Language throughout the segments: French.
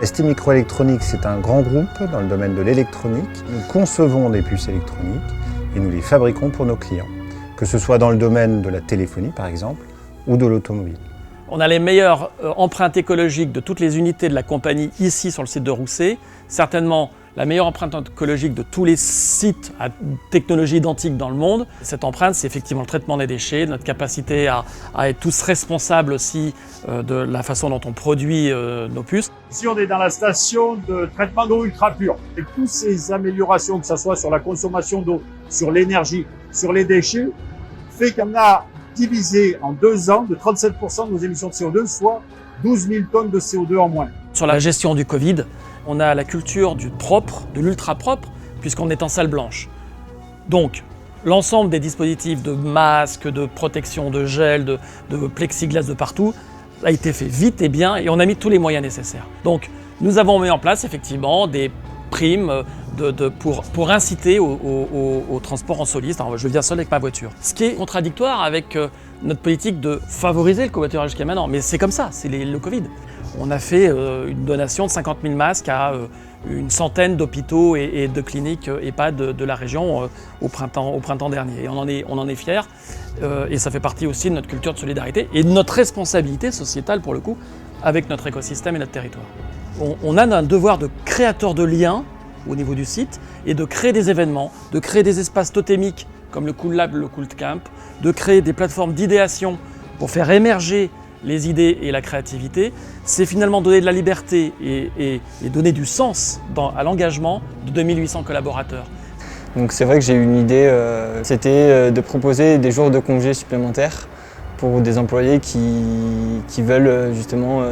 ST Microelectronics, c'est un grand groupe dans le domaine de l'électronique. Nous concevons des puces électroniques et nous les fabriquons pour nos clients, que ce soit dans le domaine de la téléphonie par exemple, ou de l'automobile. On a les meilleures empreintes écologiques de toutes les unités de la compagnie ici sur le site de Rousset. Certainement la meilleure empreinte écologique de tous les sites à technologie identique dans le monde. Cette empreinte, c'est effectivement le traitement des déchets, notre capacité à être tous responsables aussi de la façon dont on produit nos puces. Ici, on est dans la station de traitement d'eau ultra pure. Et toutes ces améliorations, que ce soit sur la consommation d'eau, sur l'énergie, sur les déchets, fait qu'on a divisé en 2 ans de 37% de nos émissions de CO2, soit 12 000 tonnes de CO2 en moins. Sur la gestion du Covid, on a la culture du propre, de l'ultra propre, puisqu'on est en salle blanche. Donc, l'ensemble des dispositifs de masques, de protection, de gel, de plexiglas de partout, a été fait vite et bien, et on a mis tous les moyens nécessaires. Donc, nous avons mis en place effectivement des primes pour inciter au transport en soliste. Alors, je viens seul avec ma voiture. Ce qui est contradictoire avec notre politique de favoriser le covoiturage jusqu'à maintenant. Mais c'est comme ça, c'est le Covid. On a fait une donation de 50 000 masques à une centaine d'hôpitaux et de cliniques EHPAD de la région au printemps dernier. Et on en est fiers. Et ça fait partie aussi de notre culture de solidarité et de notre responsabilité sociétale, pour le coup, avec notre écosystème et notre territoire. On a un devoir de créateur de liens au niveau du site et de créer des événements, de créer des espaces totémiques comme le Cool Lab, le Cool Camp, de créer des plateformes d'idéation pour faire émerger les idées et la créativité. C'est finalement donner de la liberté et donner du sens à l'engagement de 2800 collaborateurs. Donc c'est vrai que j'ai eu une idée, c'était de proposer des jours de congés supplémentaires pour des employés qui veulent justement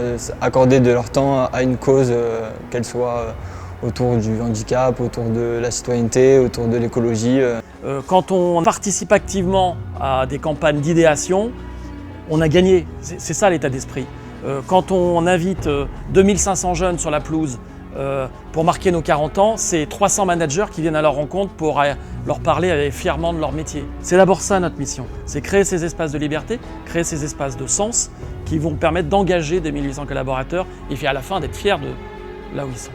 accorder de leur temps à une cause, qu'elle soit autour du handicap, autour de la citoyenneté, autour de l'écologie. Quand on participe activement à des campagnes d'idéation, on a gagné. C'est ça l'état d'esprit. Quand on invite 2500 jeunes sur la pelouse pour marquer nos 40 ans, c'est 300 managers qui viennent à leur rencontre pour leur parler fièrement de leur métier. C'est d'abord ça notre mission, c'est créer ces espaces de liberté, créer ces espaces de sens qui vont permettre d'engager des 1800 collaborateurs et puis à la fin d'être fiers de là où ils sont.